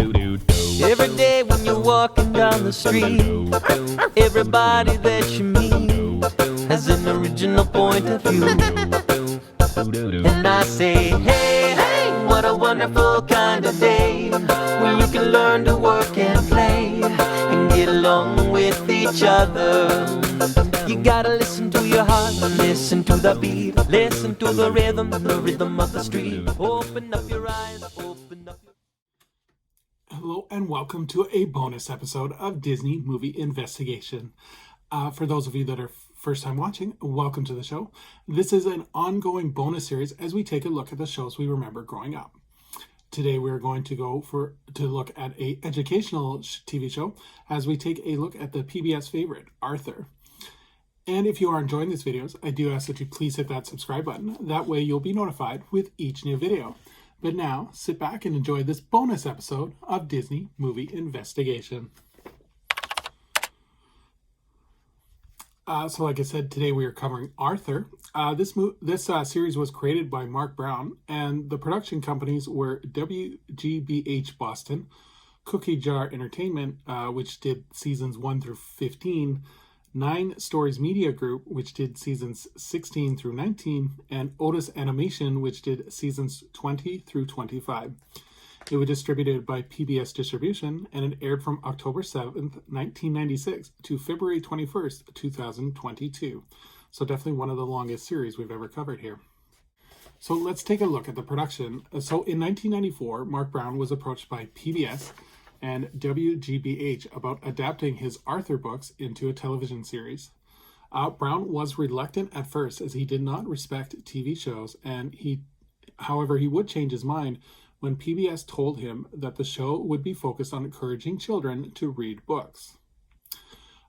Every day when you're walking down the street, everybody that you meet has an original point of view. And I say, hey, hey, what a wonderful kind of day when you can learn to work and play and get along with each other. You gotta listen to your heart, listen to the beat, listen to the rhythm of the street. Open up your eyes, open up your... Hello and welcome to a bonus episode of Disney Movie Investigation. For those of you that are first time watching, welcome to the show. This is an ongoing bonus series as we take a look at the shows we remember growing up. Today we're going to look at a educational TV show as we take a look at the PBS favorite, Arthur. And if you are enjoying these videos, I do ask that you please hit that subscribe button. That way you'll be notified with each new video. But now, sit back and enjoy this bonus episode of Disney Movie Investigation. So like I said, today we are covering Arthur. This series was created by Mark Brown, and the production companies were WGBH Boston, Cookie Jar Entertainment, which did seasons 1 through 15, 9 Stories Media Group, which did seasons 16 through 19, and Otis Animation, which did seasons 20 through 25. It was distributed by PBS Distribution, and it aired from October 7th, 1996 to February 21st, 2022. So definitely one of the longest series we've ever covered here. So let's take a look at the production. So in 1994, Mark Brown was approached by PBS and WGBH about adapting his Arthur books into a television series. Brown was reluctant at first as he did not respect TV shows, and however, he would change his mind when PBS told him that the show would be focused on encouraging children to read books.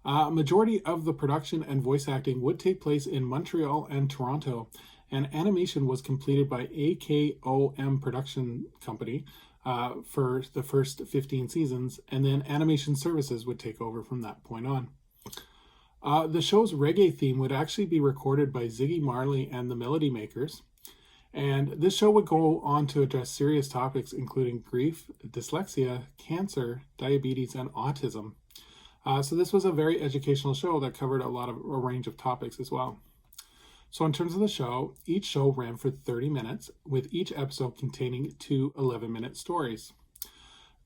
A majority of the production and voice acting would take place in Montreal and Toronto, and animation was completed by AKOM Production Company for the first 15 seasons, and then Animation Services would take over from that point on. The show's reggae theme would actually be recorded by Ziggy Marley and the Melody Makers, and this show would go on to address serious topics including grief, dyslexia, cancer, diabetes, and autism. So this was a very educational show that covered a range of topics as well. So in terms of the show, each show ran for 30 minutes, with each episode containing 2 11-minute stories.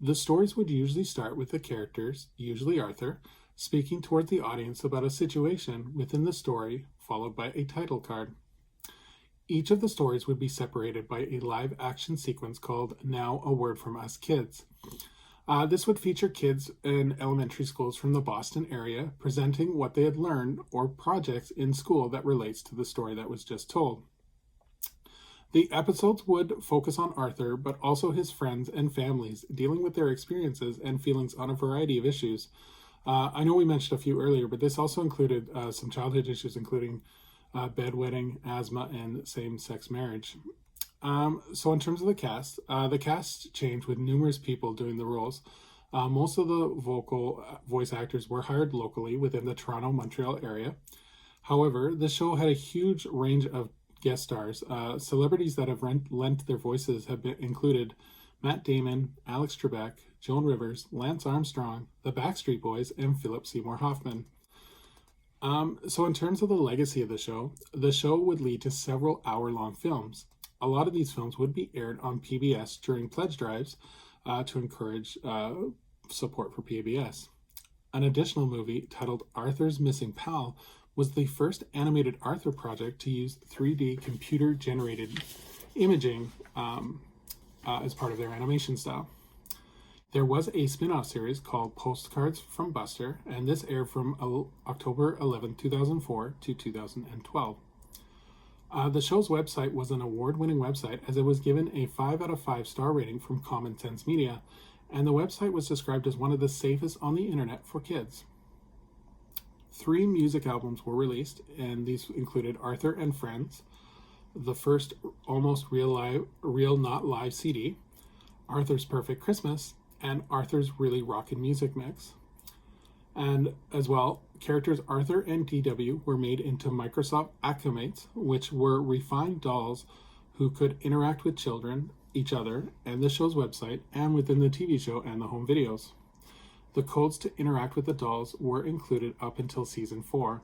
The stories would usually start with the characters, usually Arthur, speaking toward the audience about a situation within the story, followed by a title card. Each of the stories would be separated by a live action sequence called Now a Word from Us Kids. This would feature kids in elementary schools from the Boston area presenting what they had learned or projects in school that relates to the story that was just told. The episodes would focus on Arthur, but also his friends and families, dealing with their experiences and feelings on a variety of issues. I know we mentioned a few earlier, but this also included some childhood issues, including bedwetting, asthma, and same-sex marriage. So in terms of the cast changed with numerous people doing the roles. Most of the voice actors were hired locally within the Toronto-Montreal area. However, the show had a huge range of guest stars. Celebrities that have lent their voices have included Matt Damon, Alex Trebek, Joan Rivers, Lance Armstrong, the Backstreet Boys, and Philip Seymour Hoffman. So in terms of the legacy of the show would lead to several hour-long films. A lot of these films would be aired on PBS during pledge drives to encourage support for PBS. An additional movie titled Arthur's Missing Pal was the first animated Arthur project to use 3D computer-generated imaging as part of their animation style. There was a spin-off series called Postcards from Buster, and this aired from October 11, 2004 to 2012. The show's website was an award-winning website as it was given a 5 out of 5 star rating from Common Sense Media, and the website was described as one of the safest on the internet for kids. 3 music albums were released, and these included Arthur and Friends, the first Almost Real Not Live CD, Arthur's Perfect Christmas, and Arthur's Really Rockin' Music Mix. And as well, characters Arthur and DW were made into Microsoft Acomates, which were refined dolls who could interact with children each other and the show's website, and within the TV show and the home videos. The codes to interact with the dolls were included up until season 4.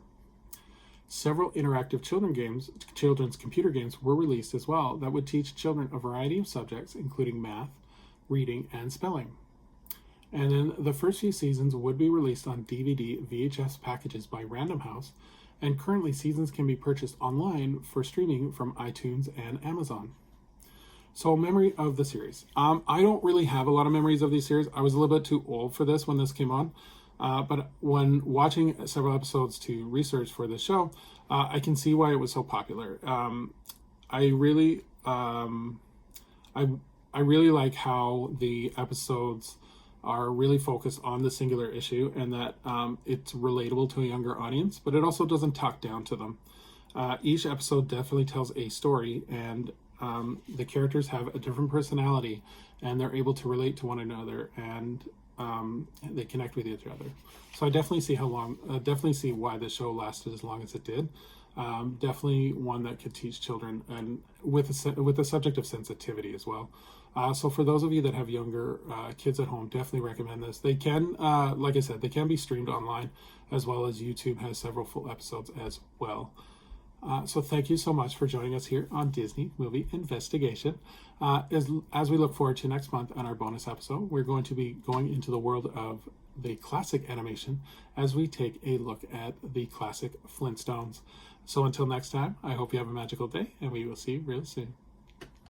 Several interactive children's computer games were released as well that would teach children a variety of subjects, including math, reading, and spelling. And then the first few seasons would be released on DVD VHS packages by Random House, and currently seasons can be purchased online for streaming from iTunes and Amazon. So, memory of the series. I don't really have a lot of memories of these series. I was a little bit too old for this when this came on. But when watching several episodes to research for this show, I can see why it was so popular. I really like how the episodes are really focused on the singular issue, and that it's relatable to a younger audience, but it also doesn't talk down to them. Each episode definitely tells a story, and the characters have a different personality, and they're able to relate to one another, and they connect with each other. So I definitely see why the show lasted as long as it did. Definitely one that could teach children, and with the subject of sensitivity as well. So for those of you that have younger kids at home, definitely recommend this. They can, like I said, they can be streamed online, as well as YouTube has several full episodes as well. So thank you so much for joining us here on Disney Movie Investigation. As we look forward to next month on our bonus episode, we're going to be going into the world of the classic animation as we take a look at the classic Flintstones. So until next time, I hope you have a magical day, and we will see you real soon.